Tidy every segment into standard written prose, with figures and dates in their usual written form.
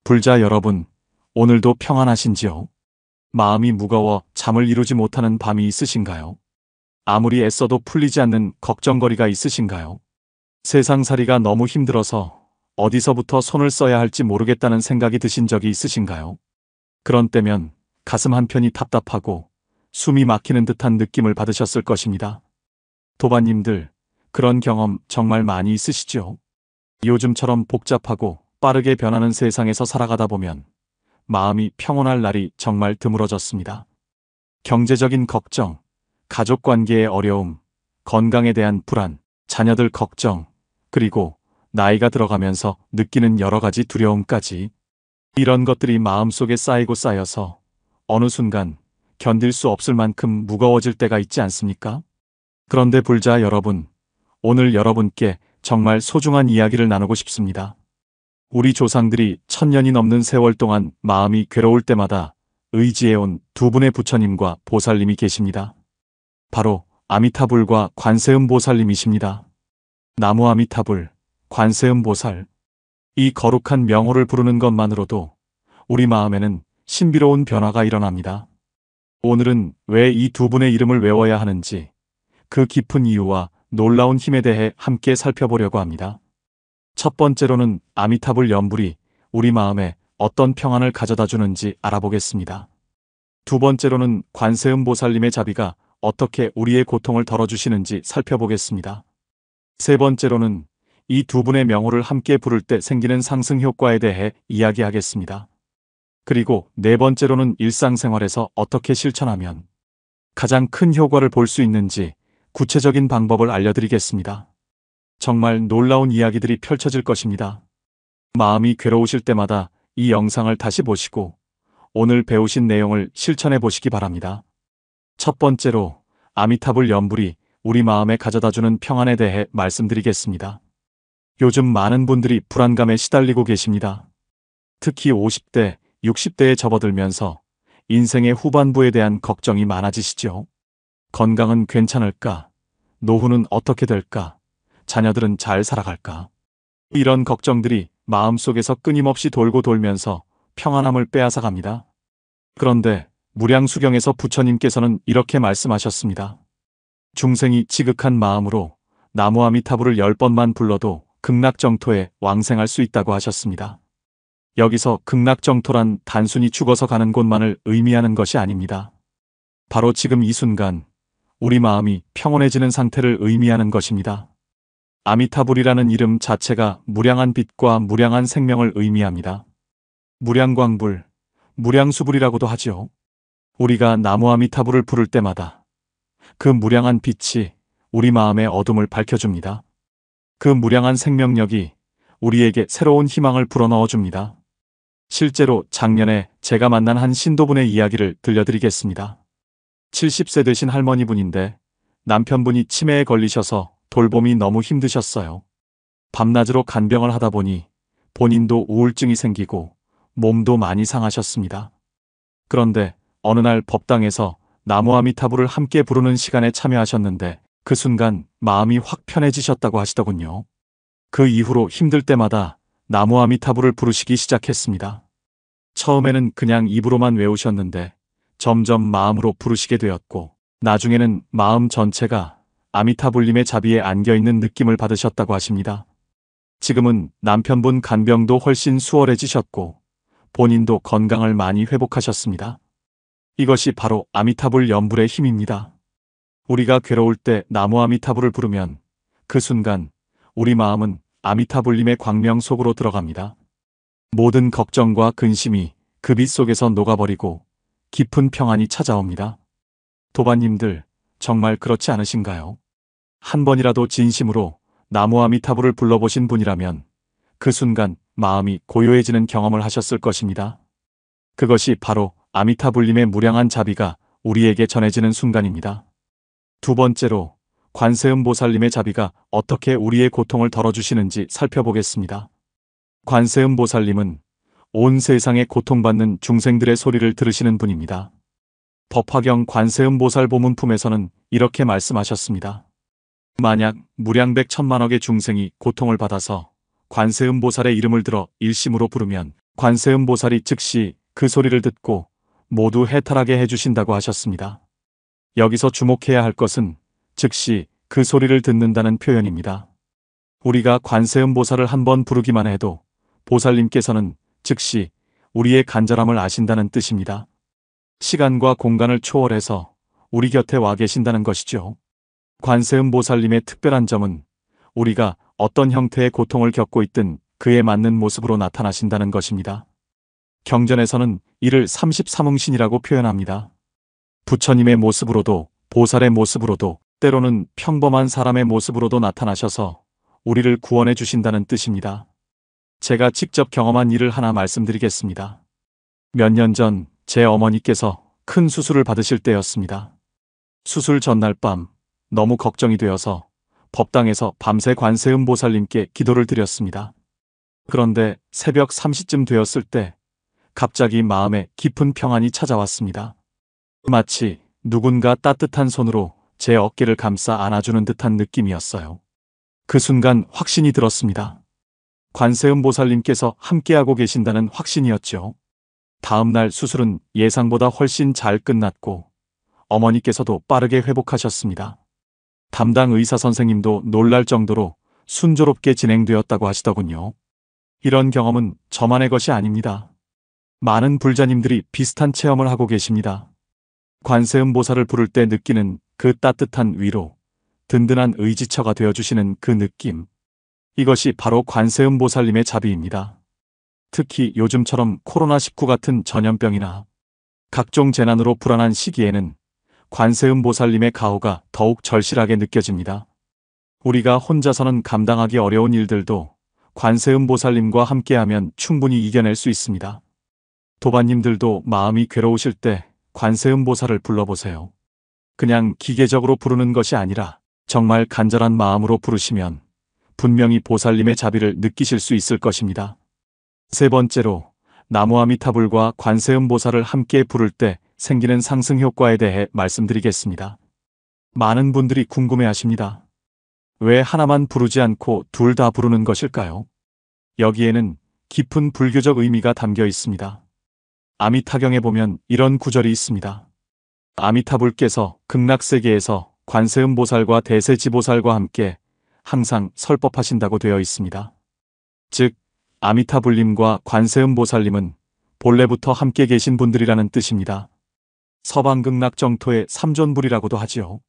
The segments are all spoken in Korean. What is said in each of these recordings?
불자 여러분, 오늘도 평안하신지요? 마음이 무거워 잠을 이루지 못하는 밤이 있으신가요? 아무리 애써도 풀리지 않는 걱정거리가 있으신가요? 세상살이가 너무 힘들어서 어디서부터 손을 써야 할지 모르겠다는 생각이 드신 적이 있으신가요? 그런 때면 가슴 한편이 답답하고 숨이 막히는 듯한 느낌을 받으셨을 것입니다. 도반님들, 그런 경험 정말 많이 있으시죠? 요즘처럼 복잡하고 빠르게 변하는 세상에서 살아가다 보면 마음이 평온할 날이 정말 드물어졌습니다. 경제적인 걱정, 가족 관계의 어려움, 건강에 대한 불안, 자녀들 걱정, 그리고 나이가 들어가면서 느끼는 여러 가지 두려움까지, 이런 것들이 마음속에 쌓이고 쌓여서 어느 순간 견딜 수 없을 만큼 무거워질 때가 있지 않습니까? 그런데 불자 여러분, 오늘 여러분께 정말 소중한 이야기를 나누고 싶습니다. 우리 조상들이 1000년이 넘는 세월 동안 마음이 괴로울 때마다 의지해온 두 분의 부처님과 보살님이 계십니다. 바로 아미타불과 관세음보살님이십니다. 나무 아미타불, 관세음보살. 이 거룩한 명호를 부르는 것만으로도 우리 마음에는 신비로운 변화가 일어납니다. 오늘은 왜 이 두 분의 이름을 외워야 하는지, 그 깊은 이유와 놀라운 힘에 대해 함께 살펴보려고 합니다. 첫 번째로는 아미타불 연불이 우리 마음에 어떤 평안을 가져다 주는지 알아보겠습니다. 두 번째로는 관세음보살님의 자비가 어떻게 우리의 고통을 덜어주시는지 살펴보겠습니다. 세 번째로는 이 두 분의 명호를 함께 부를 때 생기는 상승 효과에 대해 이야기하겠습니다. 그리고 네 번째로는 일상생활에서 어떻게 실천하면 가장 큰 효과를 볼 수 있는지 구체적인 방법을 알려드리겠습니다. 정말 놀라운 이야기들이 펼쳐질 것입니다. 마음이 괴로우실 때마다 이 영상을 다시 보시고 오늘 배우신 내용을 실천해 보시기 바랍니다. 첫 번째로 아미타불 연불이 우리 마음에 가져다주는 평안에 대해 말씀드리겠습니다. 요즘 많은 분들이 불안감에 시달리고 계십니다. 특히 50대, 60대에 접어들면서 인생의 후반부에 대한 걱정이 많아지시죠? 건강은 괜찮을까? 노후는 어떻게 될까? 자녀들은 잘 살아갈까? 이런 걱정들이 마음속에서 끊임없이 돌고 돌면서 평안함을 빼앗아갑니다. 그런데 무량수경에서 부처님께서는 이렇게 말씀하셨습니다. 중생이 지극한 마음으로 나무 아미타불을 10번만 불러도 극락정토에 왕생할 수 있다고 하셨습니다. 여기서 극락정토란 단순히 죽어서 가는 곳만을 의미하는 것이 아닙니다. 바로 지금 이 순간 우리 마음이 평온해지는 상태를 의미하는 것입니다. 아미타불이라는 이름 자체가 무량한 빛과 무량한 생명을 의미합니다. 무량광불, 무량수불이라고도 하지요. 우리가 나무 아미타불을 부를 때마다 그 무량한 빛이 우리 마음의 어둠을 밝혀줍니다. 그 무량한 생명력이 우리에게 새로운 희망을 불어넣어줍니다. 실제로 작년에 제가 만난 한 신도분의 이야기를 들려드리겠습니다. 70세 되신 할머니분인데 남편분이 치매에 걸리셔서 돌봄이 너무 힘드셨어요. 밤낮으로 간병을 하다 보니 본인도 우울증이 생기고 몸도 많이 상하셨습니다. 그런데 어느 날 법당에서 나무 아미타불을 함께 부르는 시간에 참여하셨는데 그 순간 마음이 확 편해지셨다고 하시더군요. 그 이후로 힘들 때마다 나무 아미타불을 부르시기 시작했습니다. 처음에는 그냥 입으로만 외우셨는데 점점 마음으로 부르시게 되었고 나중에는 마음 전체가 아미타불님의 자비에 안겨있는 느낌을 받으셨다고 하십니다. 지금은 남편분 간병도 훨씬 수월해지셨고 본인도 건강을 많이 회복하셨습니다. 이것이 바로 아미타불 연불의 힘입니다. 우리가 괴로울 때 나무 아미타불을 부르면 그 순간 우리 마음은 아미타불님의 광명 속으로 들어갑니다. 모든 걱정과 근심이 그 빛 속에서 녹아버리고 깊은 평안이 찾아옵니다. 도반님들, 정말 그렇지 않으신가요? 한 번이라도 진심으로 나무 아미타불을 불러보신 분이라면 그 순간 마음이 고요해지는 경험을 하셨을 것입니다. 그것이 바로 아미타불님의 무량한 자비가 우리에게 전해지는 순간입니다. 두 번째로 관세음보살님의 자비가 어떻게 우리의 고통을 덜어주시는지 살펴보겠습니다. 관세음보살님은 온 세상에 고통받는 중생들의 소리를 들으시는 분입니다. 법화경 관세음보살 보문품에서는 이렇게 말씀하셨습니다. 만약 무량백 천만억의 중생이 고통을 받아서 관세음보살의 이름을 들어 일심으로 부르면 관세음보살이 즉시 그 소리를 듣고 모두 해탈하게 해주신다고 하셨습니다. 여기서 주목해야 할 것은 즉시 그 소리를 듣는다는 표현입니다. 우리가 관세음보살을 한번 부르기만 해도 보살님께서는 즉시 우리의 간절함을 아신다는 뜻입니다. 시간과 공간을 초월해서 우리 곁에 와 계신다는 것이죠. 관세음보살님의 특별한 점은 우리가 어떤 형태의 고통을 겪고 있든 그에 맞는 모습으로 나타나신다는 것입니다. 경전에서는 이를 33응신이라고 표현합니다. 부처님의 모습으로도 보살의 모습으로도 때로는 평범한 사람의 모습으로도 나타나셔서 우리를 구원해 주신다는 뜻입니다. 제가 직접 경험한 일을 하나 말씀드리겠습니다. 몇 년 전 제 어머니께서 큰 수술을 받으실 때였습니다. 수술 전날 밤 너무 걱정이 되어서 법당에서 밤새 관세음보살님께 기도를 드렸습니다. 그런데 새벽 3시쯤 되었을 때 갑자기 마음에 깊은 평안이 찾아왔습니다. 마치 누군가 따뜻한 손으로 제 어깨를 감싸 안아주는 듯한 느낌이었어요. 그 순간 확신이 들었습니다. 관세음보살님께서 함께하고 계신다는 확신이었죠. 다음 날 수술은 예상보다 훨씬 잘 끝났고 어머니께서도 빠르게 회복하셨습니다. 담당 의사 선생님도 놀랄 정도로 순조롭게 진행되었다고 하시더군요. 이런 경험은 저만의 것이 아닙니다. 많은 불자님들이 비슷한 체험을 하고 계십니다. 관세음보살을 부를 때 느끼는 그 따뜻한 위로, 든든한 의지처가 되어주시는 그 느낌. 이것이 바로 관세음보살님의 자비입니다. 특히 요즘처럼 코로나19 같은 전염병이나 각종 재난으로 불안한 시기에는 관세음보살님의 가호가 더욱 절실하게 느껴집니다. 우리가 혼자서는 감당하기 어려운 일들도 관세음보살님과 함께하면 충분히 이겨낼 수 있습니다. 도반님들도 마음이 괴로우실 때 관세음보살을 불러보세요. 그냥 기계적으로 부르는 것이 아니라 정말 간절한 마음으로 부르시면 분명히 보살님의 자비를 느끼실 수 있을 것입니다. 세 번째로 나무아미타불과 관세음보살을 함께 부를 때 생기는 상승 효과에 대해 말씀드리겠습니다. 많은 분들이 궁금해하십니다. 왜 하나만 부르지 않고 둘 다 부르는 것일까요? 여기에는 깊은 불교적 의미가 담겨 있습니다. 아미타경에 보면 이런 구절이 있습니다. 아미타불께서 극락세계에서 관세음보살과 대세지보살과 함께 항상 설법하신다고 되어 있습니다. 즉 아미타불님과 관세음보살님은 본래부터 함께 계신 분들이라는 뜻입니다. 서방극락정토의 삼존불이라고도 하지요.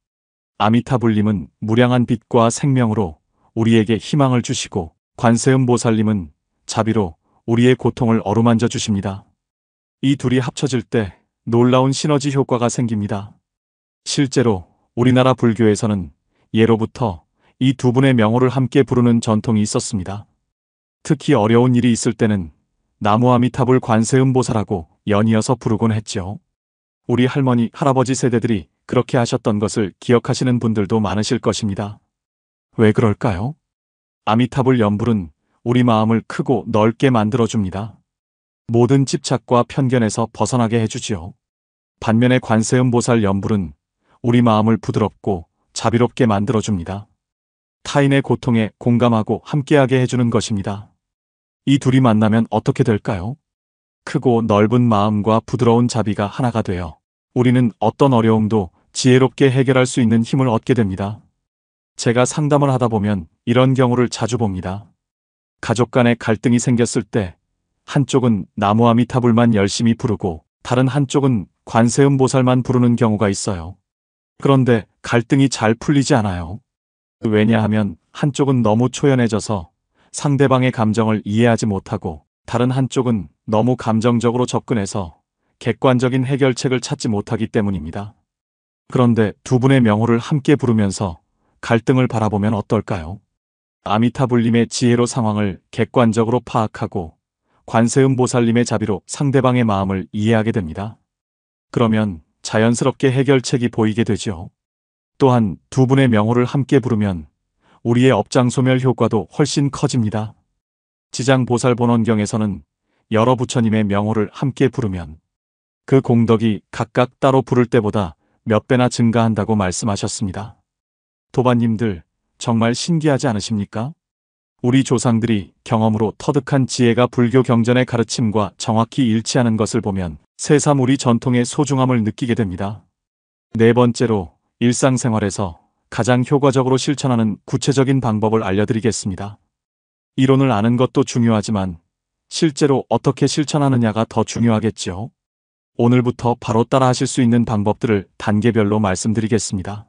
아미타불님은 무량한 빛과 생명으로 우리에게 희망을 주시고 관세음보살님은 자비로 우리의 고통을 어루만져 주십니다. 이 둘이 합쳐질 때 놀라운 시너지 효과가 생깁니다. 실제로 우리나라 불교에서는 예로부터 이 두 분의 명호를 함께 부르는 전통이 있었습니다. 특히 어려운 일이 있을 때는 나무아미타불 관세음보살하고 연이어서 부르곤 했죠. 우리 할머니, 할아버지 세대들이 그렇게 하셨던 것을 기억하시는 분들도 많으실 것입니다. 왜 그럴까요? 아미타불 연불은 우리 마음을 크고 넓게 만들어줍니다. 모든 집착과 편견에서 벗어나게 해주지요. 반면에 관세음보살 연불은 우리 마음을 부드럽고 자비롭게 만들어줍니다. 타인의 고통에 공감하고 함께하게 해주는 것입니다. 이 둘이 만나면 어떻게 될까요? 크고 넓은 마음과 부드러운 자비가 하나가 되어 우리는 어떤 어려움도 지혜롭게 해결할 수 있는 힘을 얻게 됩니다. 제가 상담을 하다 보면 이런 경우를 자주 봅니다. 가족 간에 갈등이 생겼을 때 한쪽은 나무아미타불만 열심히 부르고 다른 한쪽은 관세음보살만 부르는 경우가 있어요. 그런데 갈등이 잘 풀리지 않아요. 왜냐하면 한쪽은 너무 초연해져서 상대방의 감정을 이해하지 못하고 다른 한쪽은 너무 감정적으로 접근해서 객관적인 해결책을 찾지 못하기 때문입니다. 그런데 두 분의 명호를 함께 부르면서 갈등을 바라보면 어떨까요? 아미타불님의 지혜로 상황을 객관적으로 파악하고 관세음보살님의 자비로 상대방의 마음을 이해하게 됩니다. 그러면 자연스럽게 해결책이 보이게 되죠. 또한 두 분의 명호를 함께 부르면 우리의 업장소멸 효과도 훨씬 커집니다. 지장보살본원경에서는 여러 부처님의 명호를 함께 부르면 그 공덕이 각각 따로 부를 때보다 몇 배나 증가한다고 말씀하셨습니다. 도반님들 정말 신기하지 않으십니까? 우리 조상들이 경험으로 터득한 지혜가 불교 경전의 가르침과 정확히 일치하는 것을 보면 새삼 우리 전통의 소중함을 느끼게 됩니다. 네 번째로 일상생활에서 가장 효과적으로 실천하는 구체적인 방법을 알려드리겠습니다. 이론을 아는 것도 중요하지만 실제로 어떻게 실천하느냐가 더 중요하겠죠. 오늘부터 바로 따라하실 수 있는 방법들을 단계별로 말씀드리겠습니다.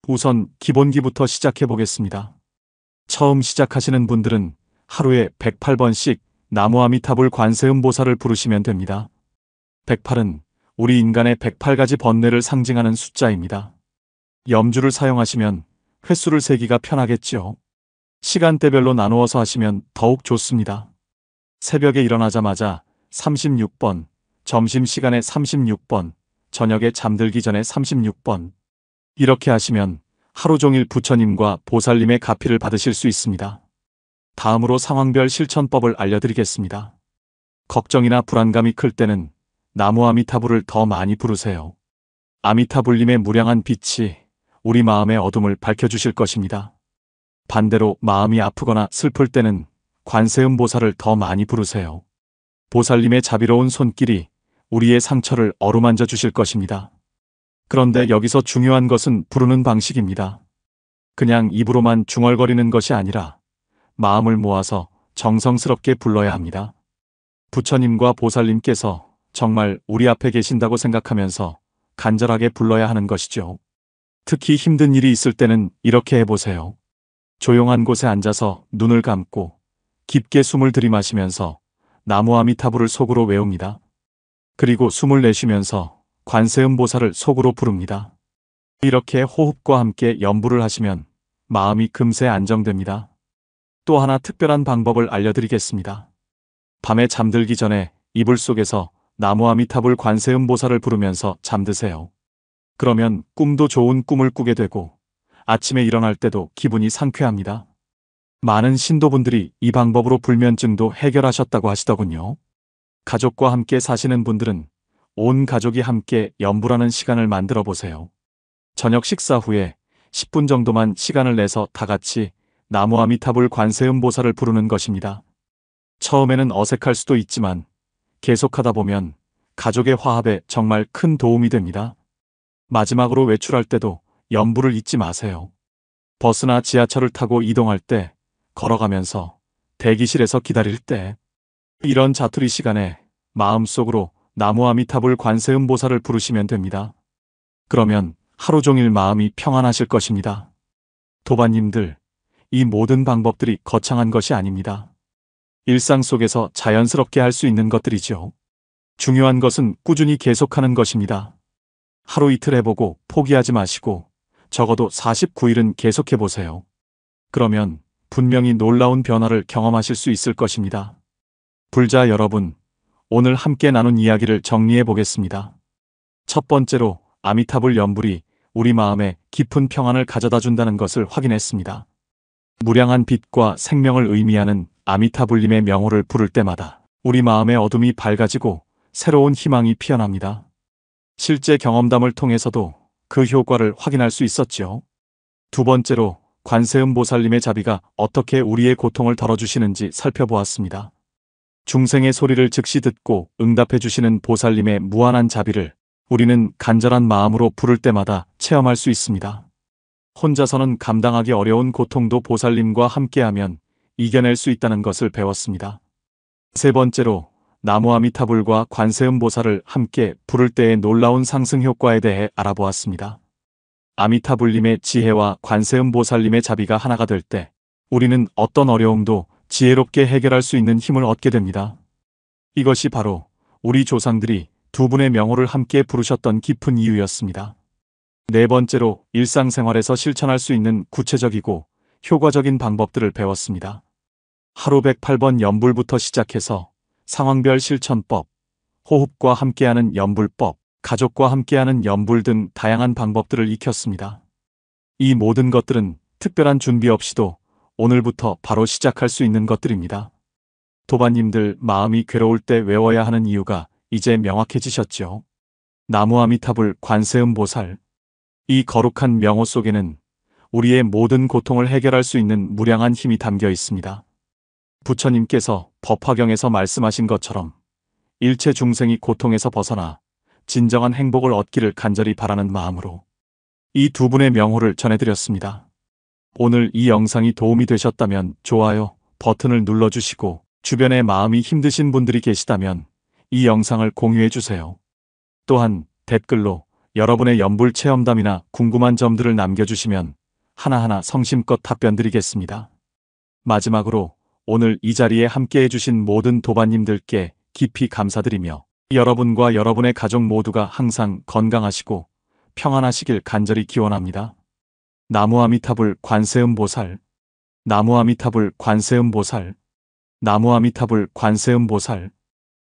우선 기본기부터 시작해 보겠습니다. 처음 시작하시는 분들은 하루에 108번씩 나무 아미타불 관세음보살을 부르시면 됩니다. 108은 우리 인간의 108가지 번뇌를 상징하는 숫자입니다. 염주를 사용하시면 횟수를 세기가 편하겠죠. 시간대별로 나누어서 하시면 더욱 좋습니다. 새벽에 일어나자마자 36번, 점심시간에 36번, 저녁에 잠들기 전에 36번. 이렇게 하시면 하루 종일 부처님과 보살님의 가피를 받으실 수 있습니다. 다음으로 상황별 실천법을 알려드리겠습니다. 걱정이나 불안감이 클 때는 나무 아미타불을 더 많이 부르세요. 아미타불님의 무량한 빛이 우리 마음의 어둠을 밝혀주실 것입니다. 반대로 마음이 아프거나 슬플 때는 관세음보살을 더 많이 부르세요. 보살님의 자비로운 손길이 우리의 상처를 어루만져 주실 것입니다. 그런데 여기서 중요한 것은 부르는 방식입니다. 그냥 입으로만 중얼거리는 것이 아니라 마음을 모아서 정성스럽게 불러야 합니다. 부처님과 보살님께서 정말 우리 앞에 계신다고 생각하면서 간절하게 불러야 하는 것이죠. 특히 힘든 일이 있을 때는 이렇게 해보세요. 조용한 곳에 앉아서 눈을 감고 깊게 숨을 들이마시면서 나무 아미타불을 속으로 외웁니다. 그리고 숨을 내쉬면서 관세음보살을 속으로 부릅니다. 이렇게 호흡과 함께 연부를 하시면 마음이 금세 안정됩니다. 또 하나 특별한 방법을 알려드리겠습니다. 밤에 잠들기 전에 이불 속에서 나무 아미타불 관세음보살을 부르면서 잠드세요. 그러면 꿈도 좋은 꿈을 꾸게 되고 아침에 일어날 때도 기분이 상쾌합니다. 많은 신도분들이 이 방법으로 불면증도 해결하셨다고 하시더군요. 가족과 함께 사시는 분들은 온 가족이 함께 연불하는 시간을 만들어 보세요. 저녁 식사 후에 10분 정도만 시간을 내서 다 같이 나무 아미타불 관세음보살을 부르는 것입니다. 처음에는 어색할 수도 있지만 계속하다 보면 가족의 화합에 정말 큰 도움이 됩니다. 마지막으로 외출할 때도 연불을 잊지 마세요. 버스나 지하철을 타고 이동할 때, 걸어가면서, 대기실에서 기다릴 때, 이런 자투리 시간에 마음속으로 나무 아미타불 관세음보살을 부르시면 됩니다. 그러면 하루 종일 마음이 평안하실 것입니다. 도반님들, 이 모든 방법들이 거창한 것이 아닙니다. 일상 속에서 자연스럽게 할 수 있는 것들이죠. 중요한 것은 꾸준히 계속하는 것입니다. 하루 이틀 해보고 포기하지 마시고 적어도 49일은 계속해보세요. 그러면 분명히 놀라운 변화를 경험하실 수 있을 것입니다. 불자 여러분, 오늘 함께 나눈 이야기를 정리해 보겠습니다. 첫 번째로 아미타불 연불이 우리 마음에 깊은 평안을 가져다 준다는 것을 확인했습니다. 무량한 빛과 생명을 의미하는 아미타불님의 명호를 부를 때마다 우리 마음의 어둠이 밝아지고 새로운 희망이 피어납니다. 실제 경험담을 통해서도 그 효과를 확인할 수 있었죠. 두 번째로 관세음보살님의 자비가 어떻게 우리의 고통을 덜어주시는지 살펴보았습니다. 중생의 소리를 즉시 듣고 응답해 주시는 보살님의 무한한 자비를 우리는 간절한 마음으로 부를 때마다 체험할 수 있습니다. 혼자서는 감당하기 어려운 고통도 보살님과 함께하면 이겨낼 수 있다는 것을 배웠습니다. 세 번째로 나무 아미타불과 관세음보살을 함께 부를 때의 놀라운 상승 효과에 대해 알아보았습니다. 아미타불님의 지혜와 관세음보살님의 자비가 하나가 될 때 우리는 어떤 어려움도 지혜롭게 해결할 수 있는 힘을 얻게 됩니다. 이것이 바로 우리 조상들이 두 분의 명호를 함께 부르셨던 깊은 이유였습니다. 네 번째로 일상생활에서 실천할 수 있는 구체적이고 효과적인 방법들을 배웠습니다. 하루 108번 연불부터 시작해서 상황별 실천법, 호흡과 함께하는 연불법, 가족과 함께하는 연불 등 다양한 방법들을 익혔습니다. 이 모든 것들은 특별한 준비 없이도 오늘부터 바로 시작할 수 있는 것들입니다. 도반님들 마음이 괴로울 때 외워야 하는 이유가 이제 명확해지셨죠? 나무 아미타불 관세음보살. 이 거룩한 명호 속에는 우리의 모든 고통을 해결할 수 있는 무량한 힘이 담겨 있습니다. 부처님께서 법화경에서 말씀하신 것처럼 일체 중생이 고통에서 벗어나 진정한 행복을 얻기를 간절히 바라는 마음으로 이 두 분의 명호를 전해드렸습니다. 오늘 이 영상이 도움이 되셨다면 좋아요 버튼을 눌러주시고 주변에 마음이 힘드신 분들이 계시다면 이 영상을 공유해주세요. 또한 댓글로 여러분의 연불 체험담이나 궁금한 점들을 남겨주시면 하나하나 성심껏 답변드리겠습니다. 마지막으로 오늘 이 자리에 함께 해주신 모든 도반님들께 깊이 감사드리며 여러분과 여러분의 가족 모두가 항상 건강하시고 평안하시길 간절히 기원합니다. 나무아미타불 관세음보살, 나무아미타불 관세음보살, 나무아미타불 관세음보살.